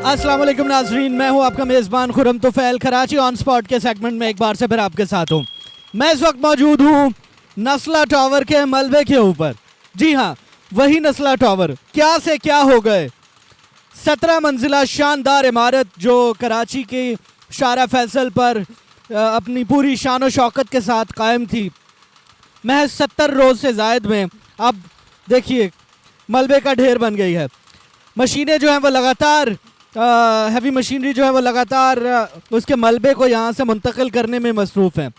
अस्सलाम वालेकुम नाजरीन, मैं हूं आपका मेज़बान खुरम तुफैल। कराची ऑन स्पॉट के सेगमेंट में एक बार से फिर आपके साथ हूं। मैं इस वक्त मौजूद हूं नस्ला टावर के मलबे के ऊपर। जी हां, वही नस्ला टावर। क्या से क्या हो गए। 17 मंजिला शानदार इमारत जो कराची के शारा फैसल पर अपनी पूरी शान और शौकत के साथ कायम थी, महज 70 रोज से जायद में अब देखिए मलबे का ढेर बन गई है। मशीनें जो हैं वो लगातार हैवी मशीनरी जो है वो लगातार उसके मलबे को यहाँ से मुंतकिल करने में मसरूफ़ हैं।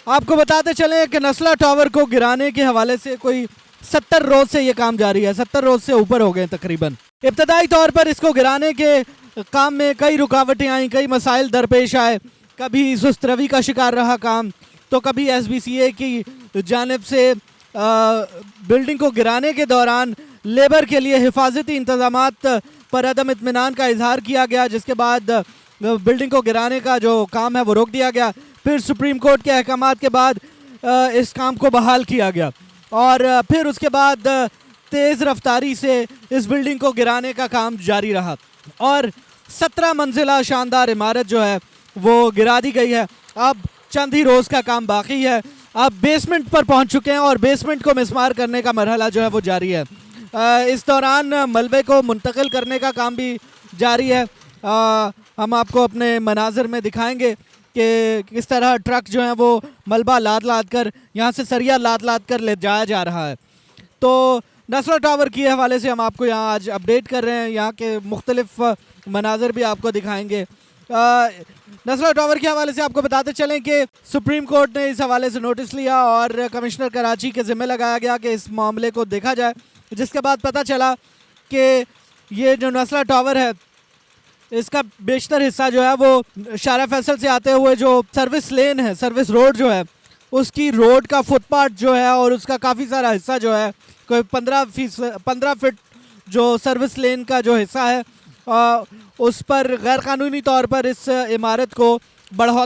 आपको बताते चलें कि नस्ला टावर को गिराने के हवाले से कोई 70 रोज से ये काम जारी है। 70 रोज से ऊपर हो गए तकरीबन। इब्तदाई तौर पर इसको गिराने के काम में कई रुकावटें आईं, कई मसाइल दरपेश आए। कभी सुस्त रवि का शिकार रहा काम, तो कभी SBCA की जानिब से बिल्डिंग को गिराने के दौरान लेबर के लिए हिफाजती इंतजामात पर अदम इत्मीनान का इजहार किया गया, जिसके बाद बिल्डिंग को गिराने का जो काम है वो रोक दिया गया। फिर सुप्रीम कोर्ट के अहकामात के बाद इस काम को बहाल किया गया और फिर उसके बाद तेज़ रफ्तारी से इस बिल्डिंग को गिराने का काम जारी रहा और 17 मंजिला शानदार इमारत जो है वो गिरा दी गई है। अब चंद ही रोज़ का काम बाकी है। अब बेसमेंट पर पहुंच चुके हैं और बेसमेंट को मिसमार करने का मरहला जो है वो जारी है। इस दौरान मलबे को मुंतकिल करने का काम भी जारी है। हम आपको अपने मनाजिर में दिखाएंगे कि किस तरह ट्रक जो है वो मलबा लाद लाद कर यहाँ से सरिया लाद लाद कर ले जाया जा रहा है। तो नस्ला टावर के हवाले से हम आपको यहाँ आज अपडेट कर रहे हैं। यहाँ के मुख्तलिफ मनाजिर भी आपको दिखाएंगे। नस्ला टावर के हवाले से आपको बताते चलें कि सुप्रीम कोर्ट ने इस हवाले से नोटिस लिया और कमिश्नर कराची के ज़िम्मे लगाया गया कि इस मामले को देखा जाए, जिसके बाद पता चला कि ये जो नस्ला टावर है इसका बेशतर हिस्सा जो है वो शारा फैसल से आते हुए जो सर्विस लेन है, सर्विस रोड जो है, उसकी रोड का फुटपाथ जो है और उसका काफ़ी सारा हिस्सा जो है, कोई 15 फीट जो सर्विस लेन का जो हिस्सा है उस पर गैरकानूनी तौर पर इस इमारत को बढ़ावा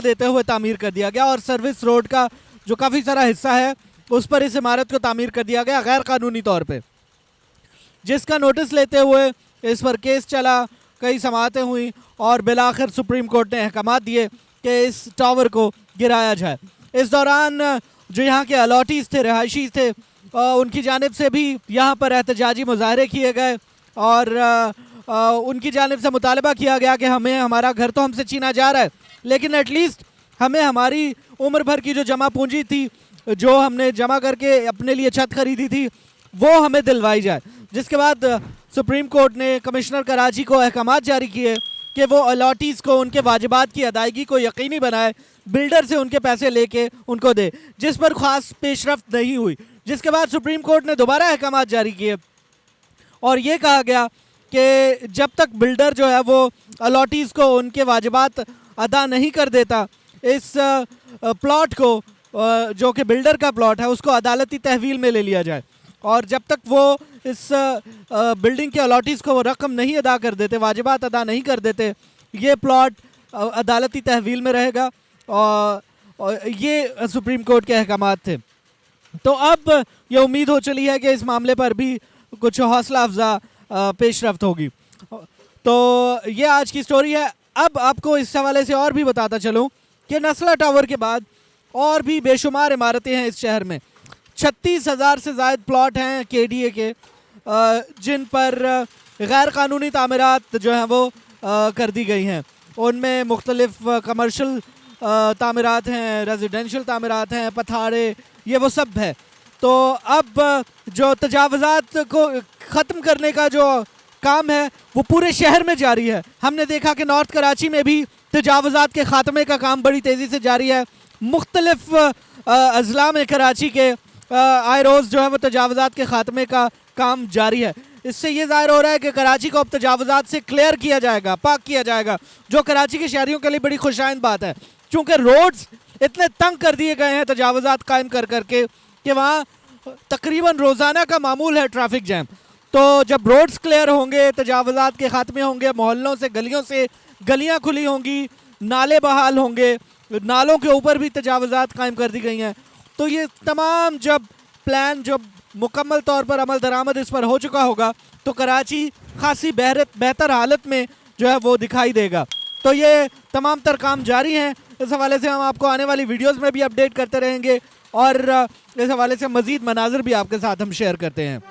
देते हुए तामीर कर दिया गया और सर्विस रोड का जो काफ़ी सारा हिस्सा है उस पर इस इमारत को तामीर कर दिया गया गैर कानूनी तौर पे, जिसका नोटिस लेते हुए इस पर केस चला, कई समाअतें हुई और बिलाखिर सुप्रीम कोर्ट ने अहकामात दिए कि इस टावर को गिराया जाए। इस दौरान जो यहाँ के अलॉटीज़ थे, रहायशी थे, उनकी जानिब से भी यहाँ पर एहतजाजी मुजाहरे किए गए और उनकी जानिब से मुतालबा किया गया कि हमें हमारा घर तो हमसे छीना जा रहा है, लेकिन एटलीस्ट हमें हमारी उम्र भर की जो जमा पूंजी थी, जो हमने जमा करके अपने लिए छत खरीदी थी, वो हमें दिलवाई जाए। जिसके बाद सुप्रीम कोर्ट ने कमिश्नर कराची को अहकामात जारी किए कि वो अलॉटीज़ को उनके वाजिबात की अदायगी को यकीनी बनाए, बिल्डर से उनके पैसे लेके उनको दे, जिस पर ख़ास पेशरफ्त नहीं हुई। जिसके बाद सुप्रीम कोर्ट ने दोबारा अहकामात जारी किए और ये कहा गया कि जब तक बिल्डर जो है वो अलॉटीज़ को उनके वाजिबात अदा नहीं कर देता, इस प्लॉट को जो कि बिल्डर का प्लॉट है उसको अदालती तहवील में ले लिया जाए और जब तक वो इस बिल्डिंग के अलॉटीज़ को वो रकम नहीं अदा कर देते, वाजिबात अदा नहीं कर देते, ये प्लॉट अदालती तहवील में रहेगा और ये सुप्रीम कोर्ट के अहकामात थे। तो अब ये उम्मीद हो चली है कि इस मामले पर भी कुछ हौसला अफजा पेशरफ्त होगी। तो ये आज की स्टोरी है। अब आपको इस हवाले से और भी बताता चलूँ कि नस्ला टावर के बाद और भी बेशुमार इमारतें हैं इस शहर में। 36,000 से ज़ायद प्लॉट हैं KDA के जिन पर गैर कानूनी तामीरात जो हैं वो कर दी गई हैं। उनमें मुख्तलिफ कमर्शल तामीरात हैं, रेजिडेंशल तामीरात हैं, पथारे, ये वो सब है। तो अब जो तजावज़ात को ख़त्म करने का जो काम है वो पूरे शहर में जारी है। हमने देखा कि नॉर्थ कराची में भी तजावज़ात के ख़ात्मे का काम बड़ी तेज़ी से जारी है। मुख्तलिफ अज़ला में कराची के आए रोज़ जो है वो तजावज़ात के ख़ात्मे का काम जारी है। इससे ये ज़ाहिर हो रहा है कि कराची को अब तजावज़ात से क्लियर किया जाएगा, पाक किया जाएगा, जो कराची के शहरियों के लिए बड़ी खुशाइंद बात है, चूँकि रोड्स इतने तंग कर दिए गए हैं तजावज़ात कायम कर करके कि वहाँ तकरीबन रोज़ाना का मामूल है ट्रैफिक जैम। तो जब रोड्स क्लियर होंगे, तजावज़ात के ख़ात्मे होंगे, मोहल्लों से गलियों से गलियाँ खुली होंगी, नाले बहाल होंगे, नालों के ऊपर भी तजावज़ात कायम कर दी गई हैं, तो ये तमाम जब प्लान जब मुकम्मल तौर पर अमल दरामद इस पर हो चुका होगा तो कराची खासी बेहतर हालत में जो है वो दिखाई देगा। तो ये तमाम तर काम जारी हैं। इस हवाले से हम आपको आने वाली वीडियोस में भी अपडेट करते रहेंगे और इस हवाले से मज़ीद मनाज़िर भी आपके साथ हम शेयर करते हैं।